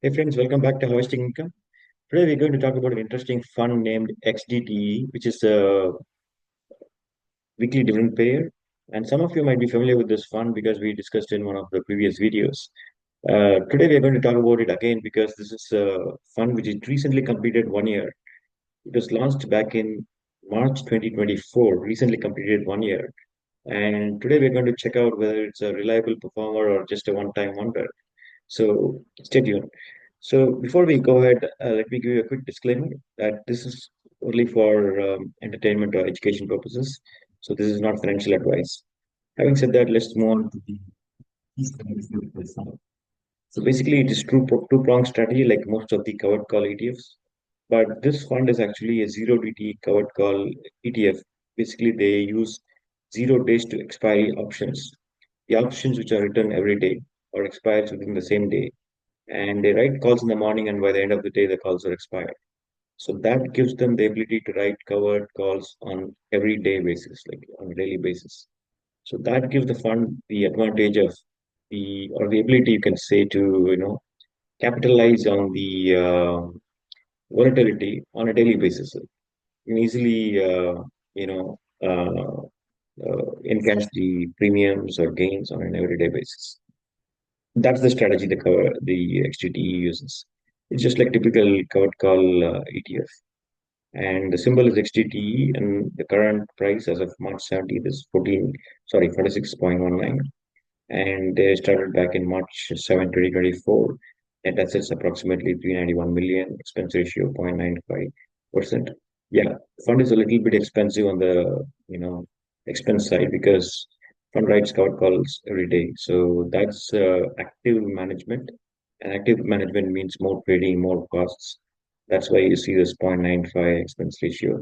Hey friends, welcome back to Harvesting Income. Today we're going to talk about an interesting fund named XDTE, which is a weekly dividend payer. And some of you might be familiar with this fund because we discussed in one of the previous videos. Today we're going to talk about it again because this is a fund which is recently completed 1 year. It was launched back in March 2024, recently completed 1 year. And today we're going to check out whether it's a reliable performer or just a one-time wonder. So stay tuned. So before we go ahead, let me give you a quick disclaimer that this is only for entertainment or education purposes. So this is not financial advice. Having said that, let's move on to the key strategies of this fund. So basically, it is two-pronged strategy like most of the covered call ETFs. But this fund is actually a zero DT covered call ETF. Basically, they use 0 days to expiry options. The options which are written every day or expires within the same day, and they write calls in the morning, and by the end of the day the calls are expired. So that gives them the ability to write covered calls on every day basis, like on a daily basis. So that gives the fund the advantage of the ability, you can say, to capitalize on the volatility on a daily basis. You can easily you know uh, encash the premiums or gains on an everyday basis. That's the strategy the XDTE uses. It's just like typical covered call ETF. And the symbol is XDTE, and the current price as of March 17th is 46.19. And they started back in March 7, 2024. Net assets approximately 391 million, expense ratio 0.95%. Yeah, fund is a little bit expensive on the expense side because fund writes covered calls every day. So that's active management. And active management means more trading, more costs. That's why you see this 0.95 expense ratio.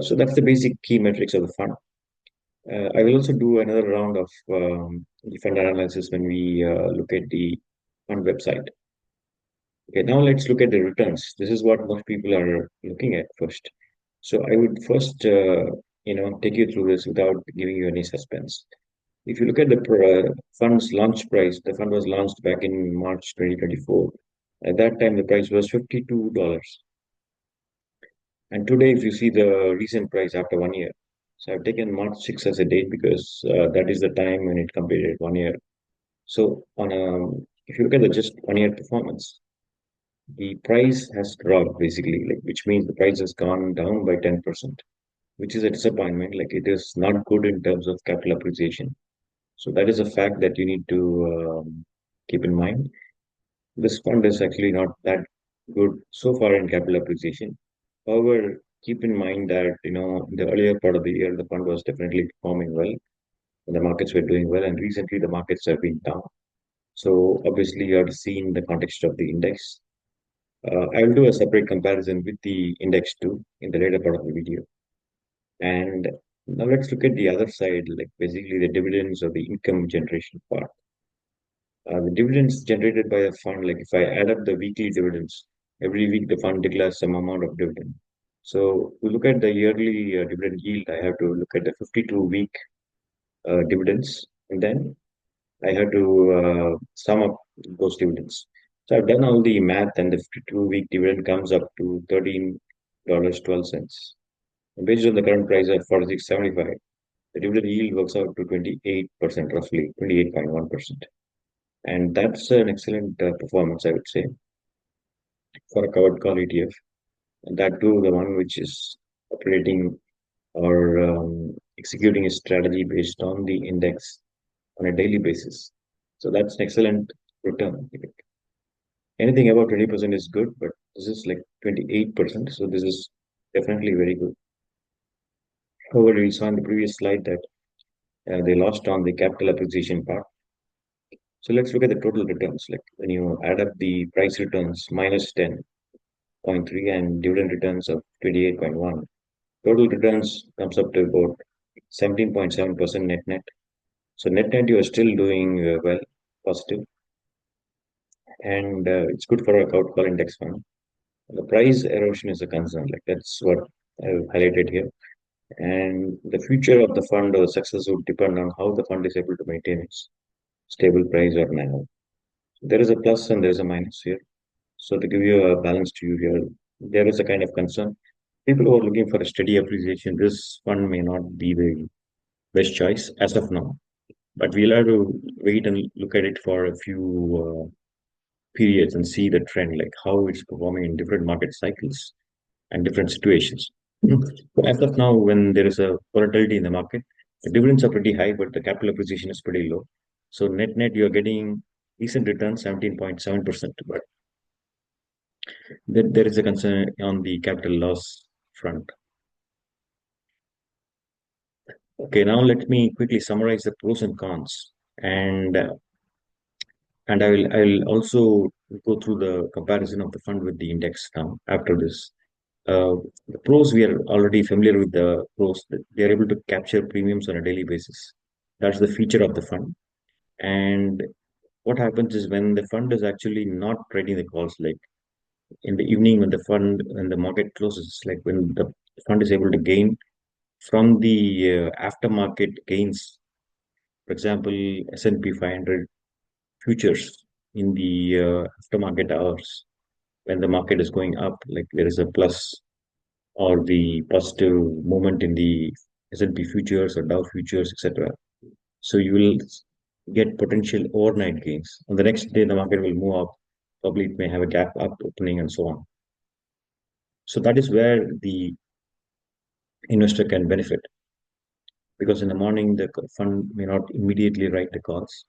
So that's the basic key metrics of the fund. I will also do another round of the fund analysis when we look at the fund website. Okay, now let's look at the returns. This is what most people are looking at first. So I would first, take you through this without giving you any suspense. If you look at the fund's launch price, the fund was launched back in March 2024. At that time, the price was $52. And today, if you see the recent price after 1 year, so I've taken March 6 as a date because that is the time when it completed 1 year. So if you look at the just 1 year performance, the price has dropped basically, like which means the price has gone down by 10%, which is a disappointment. Like it is not good in terms of capital appreciation. So that is a fact that you need to keep in mind. This fund is actually not that good so far in capital appreciation. However, keep in mind that in the earlier part of the year, the fund was definitely performing well, and the markets were doing well, and recently the markets have been down. So obviously, you have to see in the context of the index. I will do a separate comparison with the index too in the later part of the video. And now let's look at the other side, like basically the dividends or the income generation part. The dividends generated by the fund, like if I add up the weekly dividends, every week the fund declares some amount of dividend. So to look at the yearly dividend yield, I have to look at the 52-week dividends, and then I have to sum up those dividends. So I've done all the math, and the 52-week dividend comes up to $13.12. And based on the current price of 46.75, the dividend yield works out to 28%, roughly 28.1%. And that's an excellent performance, I would say, for a covered call ETF. And that too, the one which is operating or executing a strategy based on the index on a daily basis. So that's an excellent return. Anything above 20% is good, but this is like 28%. So this is definitely very good. However, we saw in the previous slide that they lost on the capital appreciation part. So let's look at the total returns. Like when you add up the price returns minus 10.3 and dividend returns of 28.1, total returns comes up to about 17.7% net net. So net net, you are still doing well, positive, and it's good for a covered call index fund. The price erosion is a concern. Like that's what I've highlighted here. And the future of the fund or the success would depend on how the fund is able to maintain its stable price or NAV. There is a plus and there is a minus here. So to give you a balance to you here, there is a kind of concern. People who are looking for a steady appreciation, this fund may not be the best choice as of now. But we'll have to wait and look at it for a few periods and see the trend, like how it's performing in different market cycles and different situations. So as of now, when there is a volatility in the market, the dividends are pretty high, but the capital appreciation is pretty low. So net you're getting decent return, 17.7%. But there is a concern on the capital loss front. Okay, now let me quickly summarize the pros and cons, and I will also go through the comparison of the fund with the index now after this. Uh, the pros, we are already familiar with the pros. That they are able to capture premiums on a daily basis. That's the feature of the fund. And what happens is when the fund is actually not trading the calls, like in the evening when the market closes, like when the fund is able to gain from the aftermarket gains. For example, S&P 500 futures in the aftermarket hours when the market is going up, like there is a plus or the positive movement in the S&P futures or Dow futures, etc. So you will get potential overnight gains. On the next day, the market will move up. Probably it may have a gap up opening and so on. So that is where the investor can benefit because in the morning the fund may not immediately write the calls.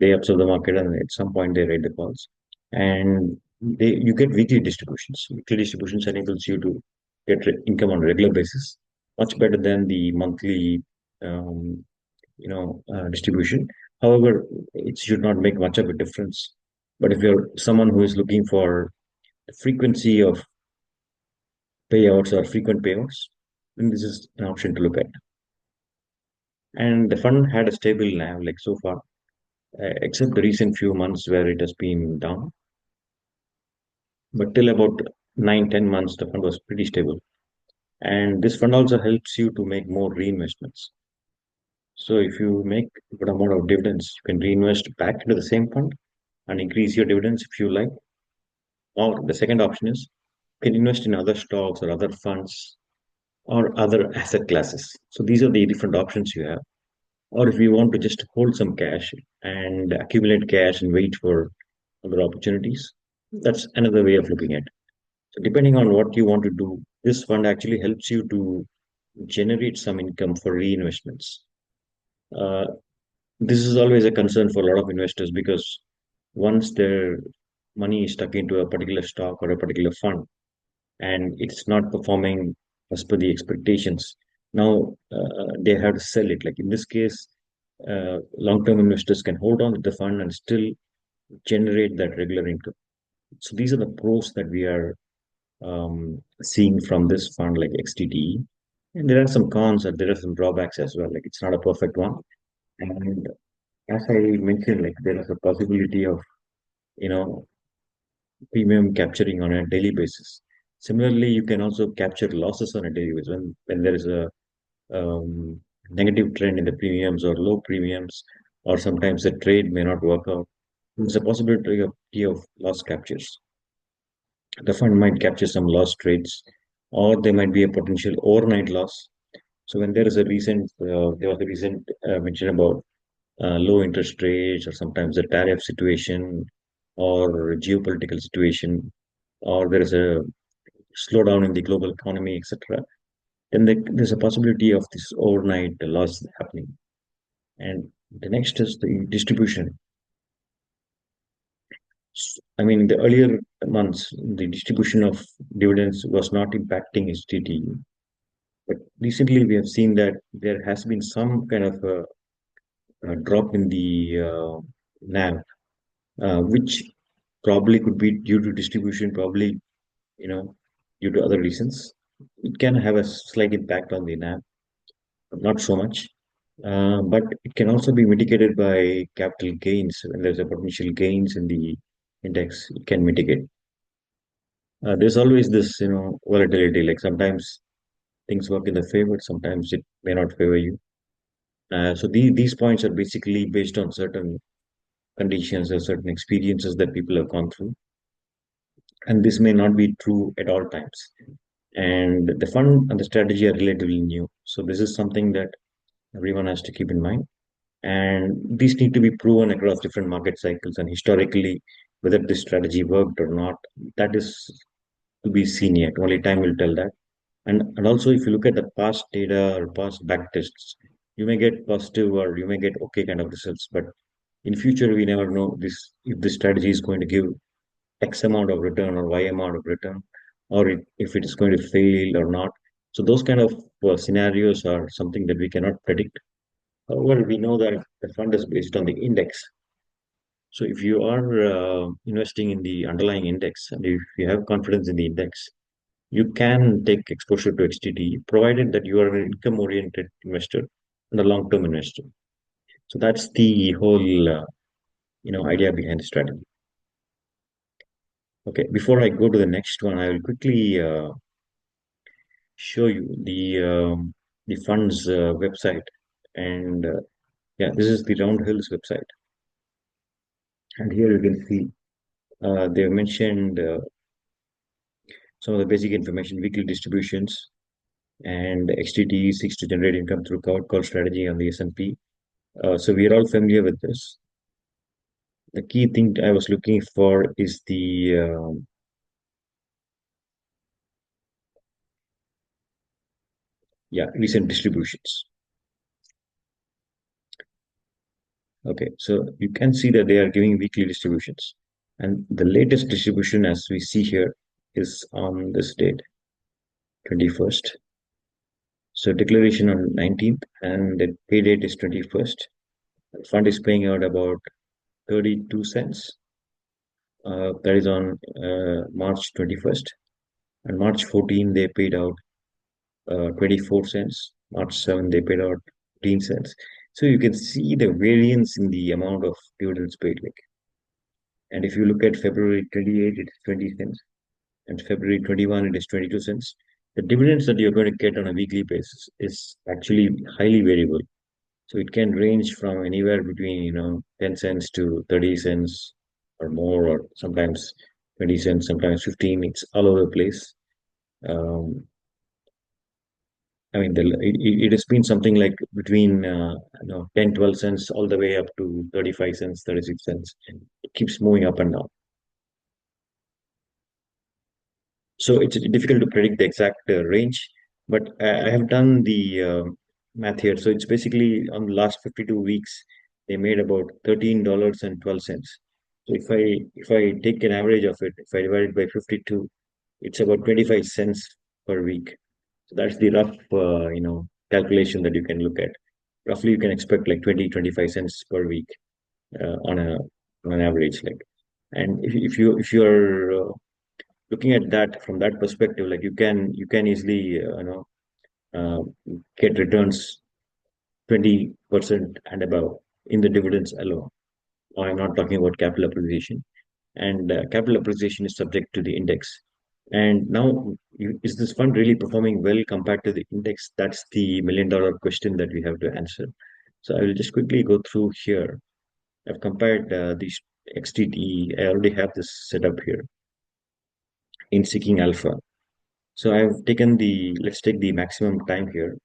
They observe the market and at some point they write the calls. And you get weekly distributions. Weekly distributions enables you to get income on a regular basis, much better than the monthly um, distribution. However, it should not make much of a difference. But if you're someone who is looking for the frequency of payouts or frequent payouts, then this is an option to look at. And the fund had a stable NAV like so far, except the recent few months where it has been down. But till about 9, 10 months, the fund was pretty stable. And this fund also helps you to make more reinvestments. So if you make a good amount of dividends, you can reinvest back into the same fund and increase your dividends if you like. Or the second option is you can invest in other stocks or other funds or other asset classes. So these are the different options you have. Or if you want to just hold some cash and accumulate cash and wait for other opportunities, that's another way of looking at it. So depending on what you want to do, this fund actually helps you to generate some income for reinvestments. Uh, this is always a concern for a lot of investors because once their money is stuck into a particular stock or a particular fund and it's not performing as per the expectations, now they have to sell it. Like in this case, long-term investors can hold on to the fund and still generate that regular income. So these are the pros that we are seeing from this fund like XDTE. And there are some cons and there are some drawbacks as well. Like it's not a perfect one. And as I mentioned, like there is a possibility of, you know, premium capturing on a daily basis. Similarly, you can also capture losses on a daily basis when there is a negative trend in the premiums or low premiums, or sometimes the trade may not work out. There's a possibility of loss captures. The fund might capture some loss trades, or there might be a potential overnight loss. So when there was a recent mention about low interest rates, or sometimes a tariff situation, or geopolitical situation, or there is a slowdown in the global economy, etc. Then there's a possibility of this overnight loss happening. And the next is the distribution. I mean, in the earlier months, the distribution of dividends was not impacting HTT. But recently, we have seen that there has been some kind of a drop in the NAV, which probably could be due to distribution, probably, due to other reasons. It can have a slight impact on the NAV, but not so much. But it can also be mitigated by capital gains. When there's a potential gains in the index, it can mitigate. There's always this, volatility. Like sometimes things work in the favor, sometimes it may not favor you. So these points are basically based on certain conditions or certain experiences that people have gone through. and this may not be true at all times. And the fund and the strategy are relatively new. So this is something that everyone has to keep in mind. And these need to be proven across different market cycles and historically whether this strategy worked or not. That is to be seen yet. Only time will tell that. And also, if you look at the past data or past back tests, you may get positive or you may get okay kind of results. But in future, we never know this if this strategy is going to give X amount of return or Y amount of return, or if it is going to fail or not. So those kind of scenarios are something that we cannot predict. However, we know that the fund is based on the index. So if you are investing in the underlying index and if you have confidence in the index, you can take exposure to XDT, provided that you are an income-oriented investor and a long-term investor. So that's the whole idea behind the strategy. Okay, before I go to the next one, I will quickly show you the fund's website, and yeah, this is the Roundhill's website, and here you can see they've mentioned some of the basic information, weekly distributions, and XDTE seeks to generate income through covered call strategy on the S&P. So we are all familiar with this. The key thing I was looking for is the recent distributions. Okay, so you can see that they are giving weekly distributions, and the latest distribution, as we see here, is on this date, 21st. So declaration on 19th, and the pay date is 21st. The fund is paying out about 32 cents. That is on March 21st, and March 14 they paid out 24 cents. March 7 they paid out 15 cents. So you can see the variance in the amount of dividends paid. Like, and if you look at February 28, it's 20 cents, and February 21, it is 22 cents. The dividends that you're going to get on a weekly basis is actually highly variable. So it can range from anywhere between 10 cents to 30 cents or more, or sometimes 20 cents, sometimes 15. It's all over the place. Um, I mean, it has been something like between 10, 12 cents all the way up to 35 cents, 36 cents. It keeps moving up and down. So it's difficult to predict the exact range, but I have done the math here. So it's basically on the last 52 weeks, they made about $13.12. So if I take an average of it, if I divide it by 52, it's about 25 cents per week. So that's the rough calculation that you can look at. Roughly, you can expect like 20, 25 cents per week on an average, like. And if you're looking at that from that perspective, like you can easily uh, get returns 20% and above in the dividends alone. I'm not talking about capital appreciation, and capital appreciation is subject to the index. And now, is this fund really performing well compared to the index? That's the million-dollar question that we have to answer. So I will just quickly go through here. I've compared these XDTE. I already have this set up here in Seeking Alpha. So I've taken let's take the maximum time here.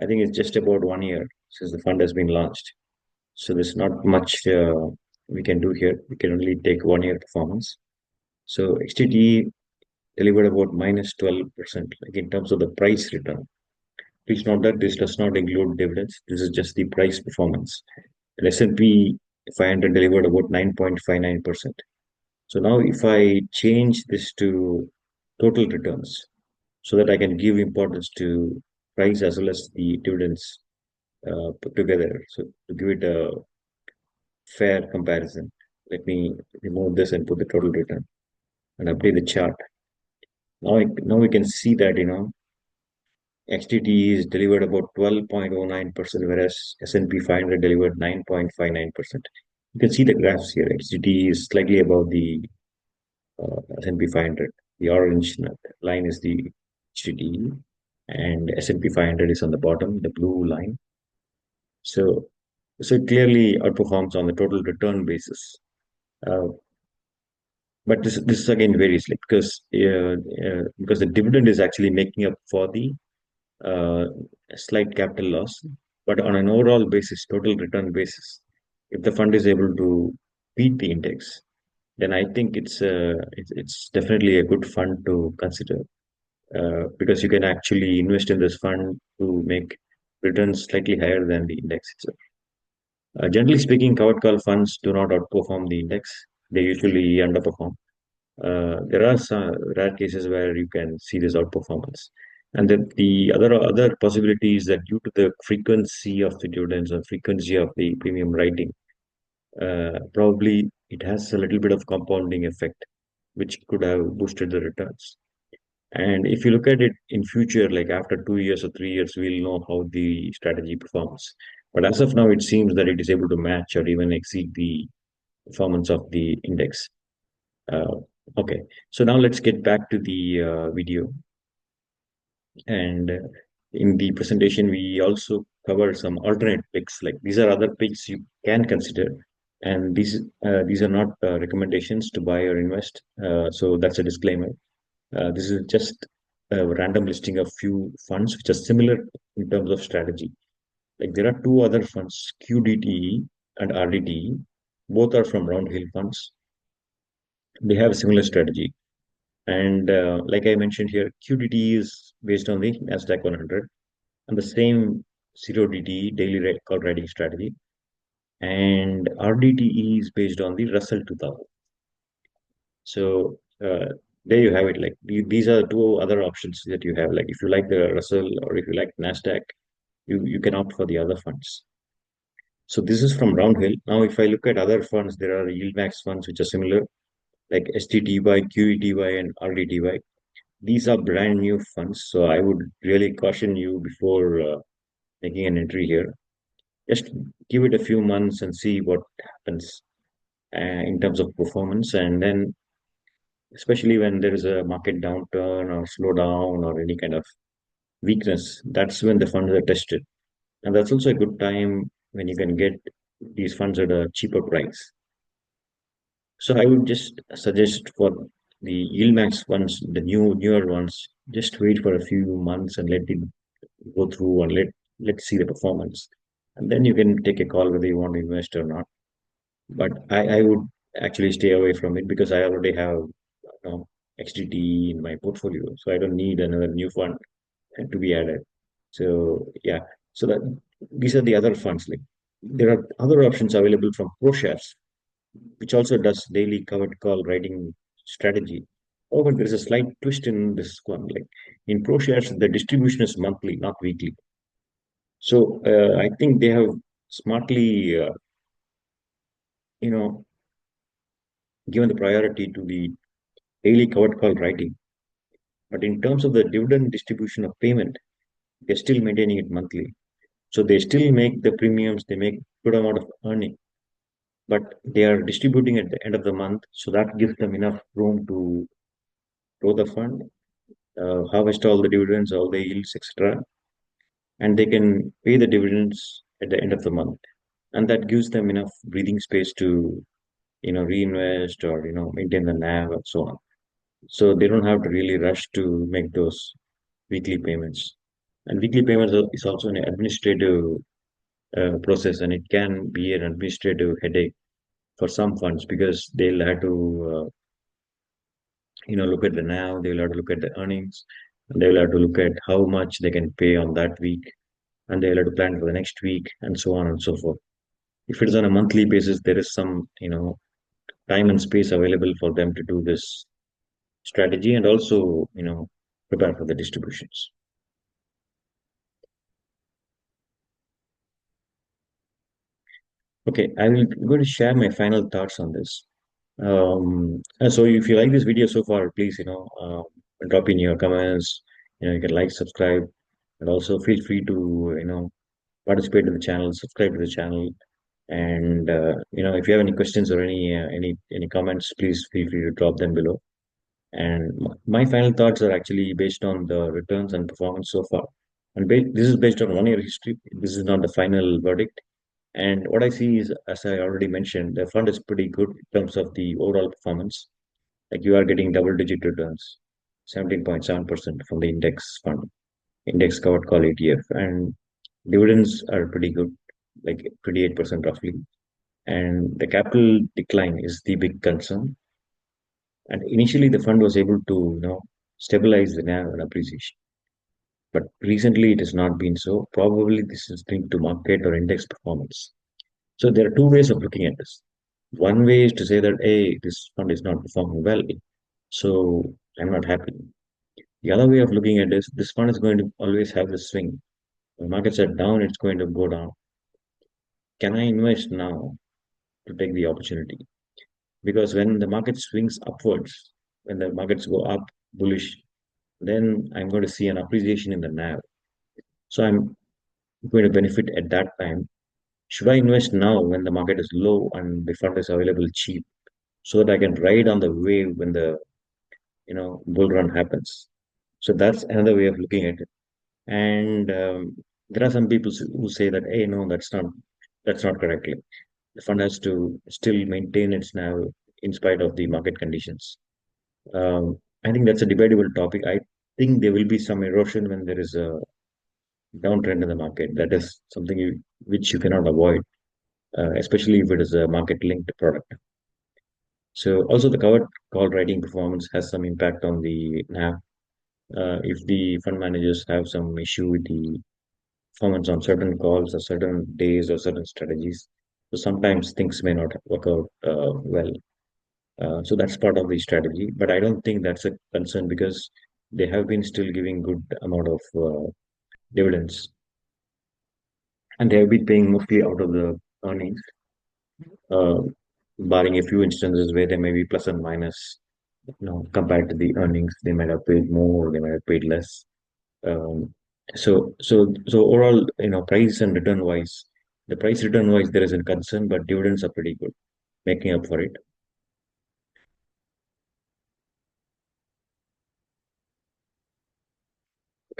I think it's just about 1 year since the fund has been launched. So there's not much we can do here. We can only take 1 year performance. So XTTE delivered about minus 12%, like in terms of the price return. Please note that this does not include dividends. This is just the price performance. The S&P 500 delivered about 9.59%. So now if I change this to total returns, so that I can give importance to price as well as the dividends put together. So to give it a fair comparison, let me remove this and put the total return and update the chart. Now we can see that XTT is delivered about 12.09%, whereas S&P 500 delivered 9.59%. You can see the graphs here. XTT is slightly above the S&P 500. The orange line is the XTT, and S&P 500 is on the bottom, the blue line. So it clearly outperforms on the total return basis. Uh, But this again varies, like because the dividend is actually making up for the uh, slight capital loss. But on an overall basis, total return basis, if the fund is able to beat the index, then I think it's definitely a good fund to consider, because you can actually invest in this fund to make returns slightly higher than the index itself. Generally speaking, covered call funds do not outperform the index; they usually underperform. There are some rare cases where you can see this outperformance. And then the other possibility is that due to the frequency of the dividends or frequency of the premium writing, probably it has a little bit of compounding effect, which could have boosted the returns. And if you look at it in future, like after 2 years or 3 years, we'll know how the strategy performs. But as of now, it seems that it is able to match or even exceed the performance of the index. Uh, okay, so now let's get back to the video. And in the presentation, we also cover some alternate picks. Like these are other picks you can consider, and these are not recommendations to buy or invest. So that's a disclaimer. This is just a random listing of few funds which are similar in terms of strategy. Like there are two other funds, QDTE and RDTE. Both are from Roundhill funds. They have a similar strategy. And like I mentioned here, QDT is based on the Nasdaq 100 and the same 0DTE daily call writing strategy. And RDTE is based on the Russell 2000. So there you have it. Like these are two other options that you have. Like if you like the Russell or if you like Nasdaq, you can opt for the other funds. So this is from Roundhill. Now, if I look at other funds, there are yield max funds which are similar, like STTY, QETY, and RDTY. These are brand new funds, so I would really caution you before making an entry here. Just give it a few months and see what happens in terms of performance, and then especially when there is a market downturn or slowdown or any kind of weakness, that's when the funds are tested, and that's also a good time when you can get these funds at a cheaper price. So I would just suggest for the yield max ones, the newer ones, just wait for a few months and let it go through and let's see the performance, and then you can take a call whether you want to invest or not. But I would actually stay away from it because I already have XDTE in my portfolio, so I don't need another new fund to be added. So yeah, so that these are the other funds. Like there are other options available from ProShares, which also does daily covered call writing strategy. However, there is a slight twist in this one. Like in ProShares, the distribution is monthly, not weekly. So I think they have smartly, you know, given the priority to the daily covered call writing. But in terms of the dividend distribution of payment, they're still maintaining it monthly. So they still make the premiums, they make good amount of earning, but they are distributing at the end of the month. So that gives them enough room to grow the fund, harvest all the dividends, all the yields, etc. And they can pay the dividends at the end of the month. And that gives them enough breathing space to, reinvest or, maintain the NAV and so on. So they don't have to really rush to make those weekly payments. And weekly payments is also an administrative process, and it can be an administrative headache for some funds because they'll have to, look at the NAV, they'll have to look at the earnings, and they'll have to look at how much they can pay on that week, and they'll have to plan for the next week, and so on and so forth. If it is on a monthly basis, there is some, time and space available for them to do this strategy and also, prepare for the distributions. Okay, I will going to share my final thoughts on this. And so if you like this video so far, please, drop in your comments. You can like, subscribe, and also feel free to, participate in the channel, subscribe to the channel. And if you have any questions or any comments, please feel free to drop them below. And my final thoughts are actually based on the returns and performance so far. And this is based on 1 year history. This is not the final verdict. And what I see is, as I already mentioned, the fund is pretty good in terms of the overall performance. Like you are getting double-digit returns, 17.7% from the index fund, index covered call ETF, and dividends are pretty good, like 28% roughly. And the capital decline is the big concern. And initially, the fund was able to, stabilize the NAV and appreciation. But recently, it has not been so. Probably this is linked to market or index performance. So there are two ways of looking at this. One way is to say that, hey, this fund is not performing well, so I'm not happy. The other way of looking at this fund is going to always have the swing. When markets are down, it's going to go down. Can I invest now to take the opportunity? Because when the market swings upwards, when the markets go up bullish, then I'm going to see an appreciation in the NAV. So I'm going to benefit at that time. Should I invest now when the market is low and the fund is available cheap so that I can ride on the wave when the bull run happens? So that's another way of looking at it. And there are some people who say that, hey, no, that's not correct. Like, the fund has to still maintain its NAV in spite of the market conditions. I think that's a debatable topic. I think there will be some erosion when there is a downtrend in the market. That is something which you cannot avoid, especially if it is a market-linked product. So also the covered call writing performance has some impact on the NAV. If the fund managers have some issue with the performance on certain calls or certain days or certain strategies, so sometimes things may not work out well. So that's part of the strategy, but I don't think that's a concern because they have been still giving good amount of dividends, and they have been paying mostly out of the earnings, uh, barring a few instances where they may be plus and minus. Compared to the earnings, they might have paid more, they might have paid less. Um, so overall, price and return wise, the price return wise, there is a concern, but dividends are pretty good, making up for it.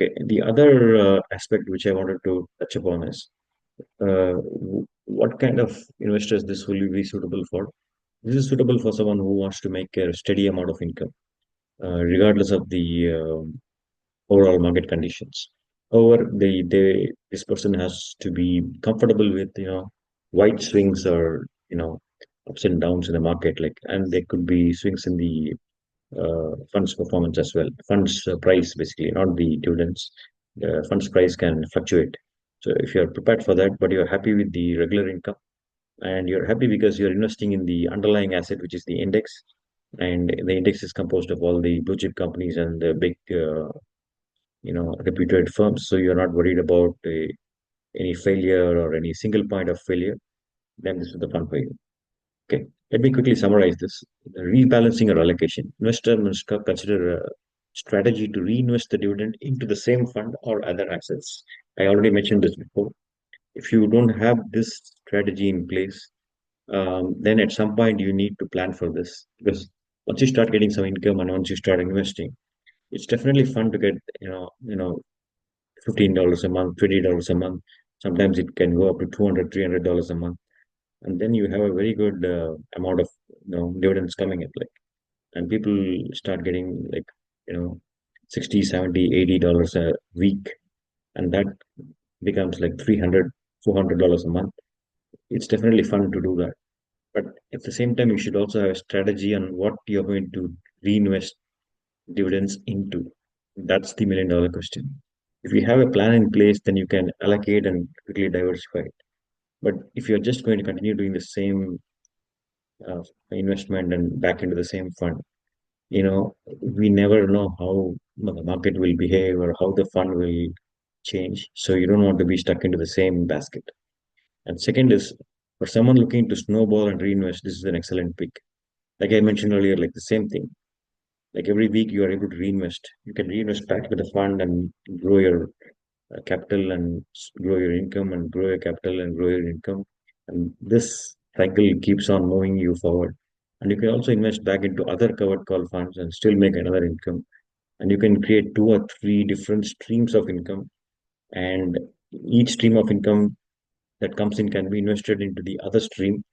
Okay, the other aspect which I wanted to touch upon is what kind of investors this will be suitable for. This is suitable for someone who wants to make a steady amount of income, regardless of the overall market conditions. However, this person has to be comfortable with wide swings or ups and downs in the market, like, and there could be swings in the funds performance as well. Funds price basically, not the dividends. The funds price can fluctuate. So if you're prepared for that, but you're happy with the regular income, and you're happy because you're investing in the underlying asset, which is the index, and the index is composed of all the blue chip companies and the big, reputed firms. So you're not worried about any failure or any single point of failure. Then this is the fund for you. Okay, let me quickly summarize this. The rebalancing or allocation. Investor must consider a strategy to reinvest the dividend into the same fund or other assets. I already mentioned this before. If you don't have this strategy in place, then at some point you need to plan for this, because once you start getting some income and once you start investing, it's definitely fun to get $15 a month, $20 a month. Sometimes it can go up to 200, $300 a month, and then you have a very good amount of dividends coming in. Like, and people start getting like 60, 70, $80 a week, and that becomes like 300, $400 a month. It's definitely fun to do that. But at the same time, you should also have a strategy on what you're going to reinvest dividends into. That's the $1 million question. If you have a plan in place, then you can allocate and quickly diversify it. But if you're just going to continue doing the same uh, investment and back into the same fund, we never know how the market will behave or how the fund will change. So you don't want to be stuck into the same basket. And second is, for someone looking to snowball and reinvest, this is an excellent pick. Like I mentioned earlier, like the same thing. Like every week you are able to reinvest. You can reinvest back to the fund and grow your capital and grow your income and grow your capital and grow your income. And this cycle keeps on moving you forward. And you can also invest back into other covered call funds and still make another income. And you can create two or three different streams of income. And each stream of income that comes in can be invested into the other stream.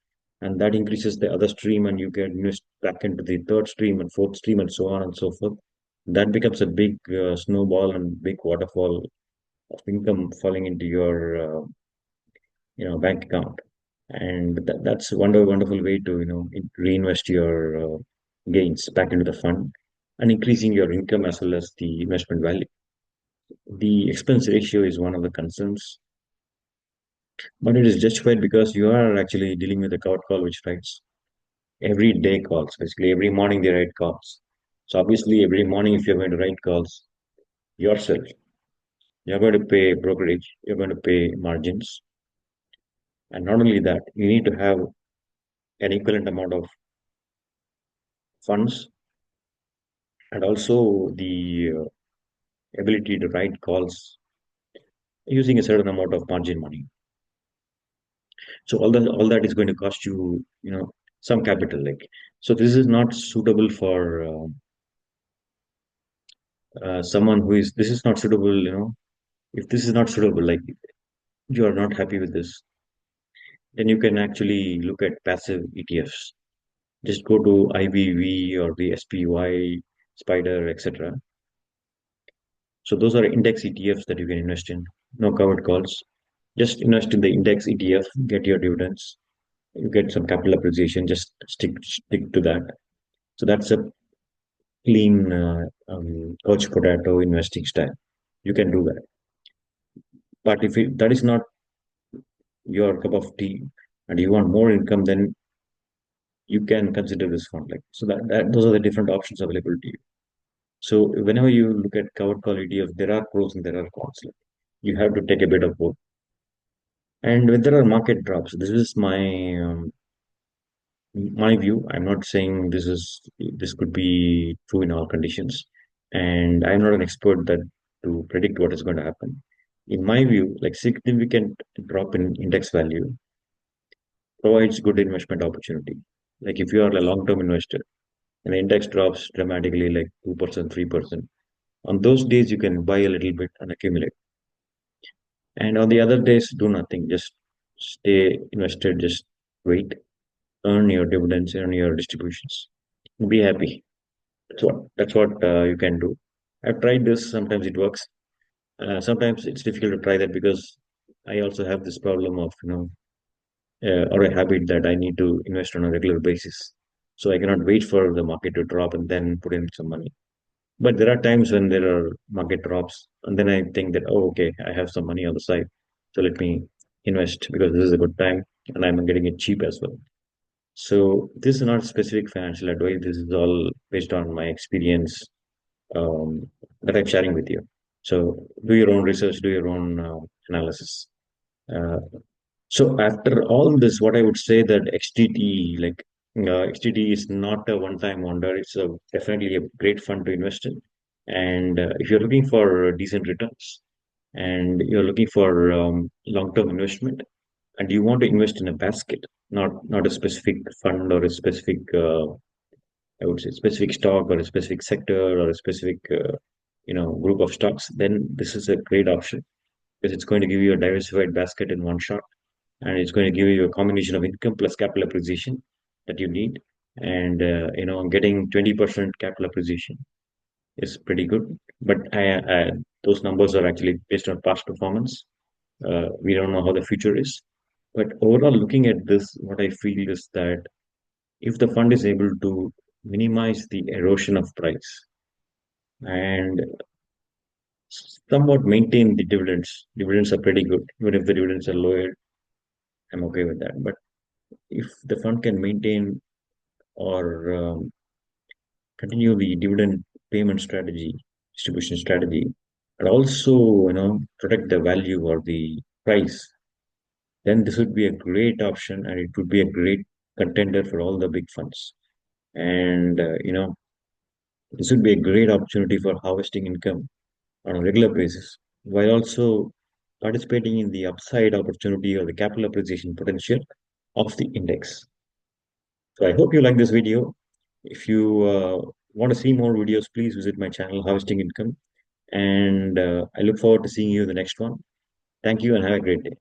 and that increases the other stream, and you get invest back into the third stream and fourth stream and so on and so forth. That becomes a big snowball and big waterfall of income falling into your bank account. And that's a wonderful way to reinvest your gains back into the fund and increasing your income as well as the investment value. The expense ratio is one of the concerns, but it is justified because you are actually dealing with a covered call which writes every day calls. Basically, every morning they write calls. So obviously, every morning if you're going to write calls yourself, you're going to pay brokerage, you're going to pay margins, and not only that, you need to have an equivalent amount of funds and also the ability to write calls using a certain amount of margin money. So all that is going to cost you, some capital. Like, so this is not suitable for someone who is. This is not suitable. If this is not suitable, like you are not happy with this, then you can actually look at passive ETFs. Just go to IBV or the SPY, Spider, etc. So those are index ETFs that you can invest in. No covered calls. Just invest in the index ETF, get your dividends, you get some capital appreciation. Just stick to that. So that's a clean couch potato investing style. You can do that. But if that is not your cup of tea and you want more income, then you can consider this fund. Like, so that those are the different options available to you. So whenever you look at covered call ETF, there are pros and there are cons. Like, you have to take a bit of both. And when there are market drops, this is my view. I'm not saying this could be true in all conditions, and I'm not an expert that to predict what is going to happen. In my view, like significant drop in index value provides good investment opportunity. Like if you are a long-term investor and the index drops dramatically, like 2%, 3%, on those days you can buy a little bit and accumulate. And on the other days, do nothing. Just stay invested. Just wait, earn your dividends, earn your distributions. Be happy. That's what you can do. I've tried this. Sometimes it works. Sometimes it's difficult to try that because I also have this problem of or a habit that I need to invest on a regular basis. So I cannot wait for the market to drop and then put in some money. But there are times when there are market drops, and then I think that, oh, okay, I have some money on the side, so let me invest because this is a good time and I'm getting it cheap as well. So this is not specific financial advice. This is all based on my experience that I'm sharing with you. So do your own research, do your own analysis. Uh, so after all this, what I would say that XDT, like XDT is not a one-time wonder. It's definitely a great fund to invest in. And if you're looking for decent returns and you're looking for long-term investment and you want to invest in a basket, not a specific fund or a specific, I would say, specific stock or a specific sector or a specific, group of stocks, then this is a great option because it's going to give you a diversified basket in one shot, and it's going to give you a combination of income plus capital appreciation that you need. And getting 20% capital appreciation is pretty good. But those numbers are actually based on past performance. We don't know how the future is. But overall, looking at this, what I feel is that if the fund is able to minimize the erosion of price and somewhat maintain the dividends, dividends are pretty good. Even if the dividends are lower, I'm okay with that. But if the fund can maintain or continue the dividend payment strategy, distribution strategy, and also protect the value or the price, then this would be a great option, and it would be a great contender for all the big funds. And this would be a great opportunity for harvesting income on a regular basis, while also participating in the upside opportunity or the capital appreciation potential of the index. So I hope you like this video. If you want to see more videos, please visit my channel, Harvesting Income. And I look forward to seeing you in the next one. Thank you and have a great day.